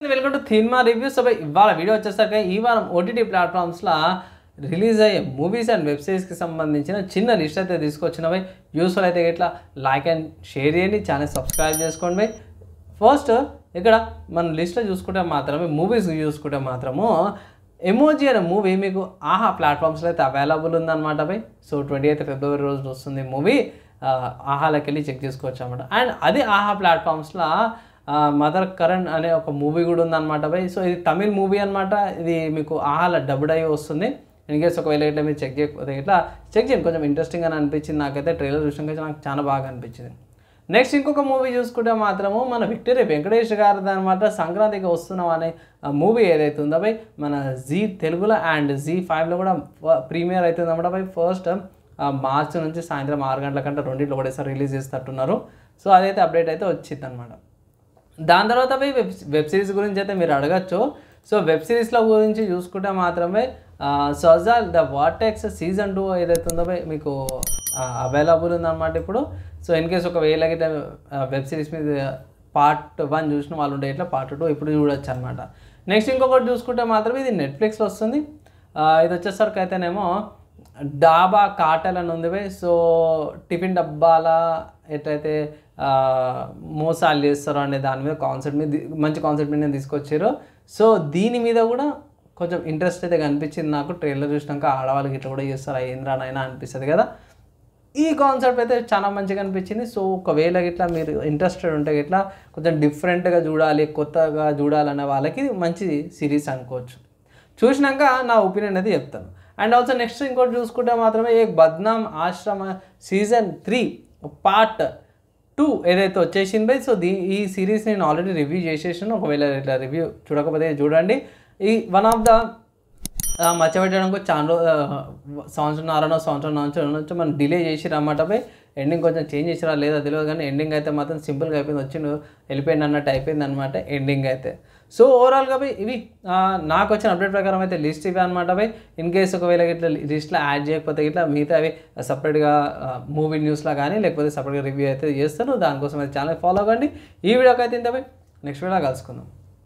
Welcome to cinema reviews. So ఇవాళ video వచ్చేసరికి ఈ వారం ఓటీటీ ప్లాట్ఫామ్స్లో రిలీజ్ అయ్యే మూవీస్ అండ్ వెబ్ సిరీస్కి సంబంధించిన చిన్న లిస్ట్ అయితే తీసుకొచ్చినవి. యూస్ఫుల్ అయితే ఇట్లా లైక్ అండ్ షేర్ చేయండి, ఛానల్ సబ్స్క్రైబ్ చేసుకోండి. ఫస్ట్ ఇక్కడ మన లిస్ట్లో చూసుకుంటే మాత్రమే మూవీస్ చూసుకుంటే మాత్రము ఎమోజీ అనే మూవీ మీకు ఆహా ప్లాట్ఫామ్స్లో అయితే అవైలబుల్ ఉందన్నమాట బై. సో 28 ఫిబ్రవరి రోజు వస్తుంది మూవీ. ఆహాలోకి వెళ్ళి చెక్ చేసుకోవచ్చు అనమాట. అండ్ అది ఆహా ప్లాట్ఫామ్స్లో మదర్ కరణ్ అనే ఒక మూవీ కూడా ఉందన్నమాట బై. సో ఇది తమిళ్ మూవీ అనమాట. ఇది మీకు ఆహాలో డబ్బుడ్ అయ్యి వస్తుంది. ఇన్ కేస్ ఒకవేళ ఇట్లా మీరు చెక్ చేయకపోతే ఇట్లా చెక్ చేయండి. కొంచెం ఇంట్రెస్టింగ్ అని అనిపించింది నాకైతే. ట్రైలర్ చూసినాక నాకు చాలా బాగా అనిపించింది. నెక్స్ట్ ఇంకొక మూవీ చూసుకుంటే మాత్రము మన విక్టరీ వెంకటేష్ గారిది అనమాట. సంక్రాంతికి వస్తున్నాం అనే మూవీ ఏదైతే ఉందో బై మన జీ తెలుగులో అండ్ జీ5లో కూడా ప్రీమియర్ అవుతుంది అనమాట బై. ఫస్ట్ మార్చి నుంచి సాయంత్రం 6 గంటల కంటే రెండింటిలో ఒకటేసారి రిలీజ్ చేస్తున్నారు. సో అదైతే అప్డేట్ అయితే వచ్చింది అనమాట. దాని తర్వాత పోయి వెబ్ సిరీస్ గురించి అయితే మీరు అడగచ్చు. సో వెబ్ సిరీస్లో గురించి చూసుకుంటే మాత్రమే సజాల్ ద వార్టెక్స్ సీజన్ 2 ఏదైతే ఉందో మీకు అవైలబుల్ ఉందన్నమాట ఇప్పుడు. సో ఇన్ కేస్ ఒకవేళ గిట్లా వెబ్ సిరీస్ మీద పార్ట్ 1 చూసిన వాళ్ళు ఉంటే ఇట్లా పార్ట్ 2 ఇప్పుడు చూడొచ్చు అనమాట. నెక్స్ట్ ఇంకొకటి చూసుకుంటే మాత్రమే ఇది నెట్ఫ్లిక్స్లో వస్తుంది. ఇది వచ్చేసరికి అయితేనేమో డాబా కాటల్ అని ఉంది బై. సో టిఫిన్ డబ్బాల ఎట్లయితే మోసాలు చేస్తారో అనే దాని మీద కాన్సెప్ట్ మీద మంచి కాన్సెప్ట్ మీద తీసుకొచ్చారు. సో దీని మీద కూడా కొంచెం ఇంట్రెస్ట్ అయితే కనిపించింది నాకు. ట్రైలర్ చూసినాక ఆడవాళ్ళకి ఇట్లా కూడా చేస్తారు ఏంద్రానైనా అనిపిస్తుంది కదా. ఈ కాన్సెప్ట్ అయితే చాలా మంచిగా అనిపించింది. సో ఒకవేళ ఇట్లా మీరు ఇంట్రెస్టెడ్ ఉంటే ఇట్లా కొంచెం డిఫరెంట్గా చూడాలి, కొత్తగా చూడాలనే వాళ్ళకి మంచి సిరీస్ అనుకోవచ్చు. చూసినాక నా ఒపీనియన్ అయితే చెప్తాను. అండ్ ఆల్సో నెక్స్ట్ ఇంకోటి చూసుకుంటే మాత్రమే ఏ బద్నామ్ ఆశ్రమ సీజన్ 3 పార్ట్ 2 ఏదైతే వచ్చేసింది బై. సో ఈ సిరీస్ నేను ఆల్రెడీ రివ్యూ చేసేసాను. ఒకవేళ ఇట్లా రివ్యూ చూడకపోతే చూడండి. ఈ వన్ ఆఫ్ ద మర్చిపెట్టడానికి చాలా సంవత్సరం నుంచి మనం డిలే చేసిరు అన్నమాట బై. ఎండింగ్ కొంచెం చేంజ్ చేసిరా లేదా తెలియదు కానీ ఎండింగ్ అయితే మాత్రం సింపుల్గా అయిపోయింది. వచ్చి వెళ్ళిపోయింది అన్నట్టు అయిపోయింది అనమాట ఎండింగ్ అయితే. సో ఓవరాల్గా బై ఇవి నాకు వచ్చిన అప్డేట్ ప్రకారం అయితే లిస్ట్ ఇవి అనమాట బై. ఇన్ కేసు ఒకవేళ ఇట్లా లిస్ట్లో యాడ్ చేయకపోతే ఇట్లా మిగతా అవి సపరేట్గా మూవీ న్యూస్లో కానీ లేకపోతే సపరేట్గా రివ్యూ అయితే చేస్తాను. దానికోసం అయితే ఛానల్ ఫాలో అవ్వండి. ఈ వీడియోకి అయితే ఇంత బై. నెక్స్ట్ వీడియో కలుసుకుందాం.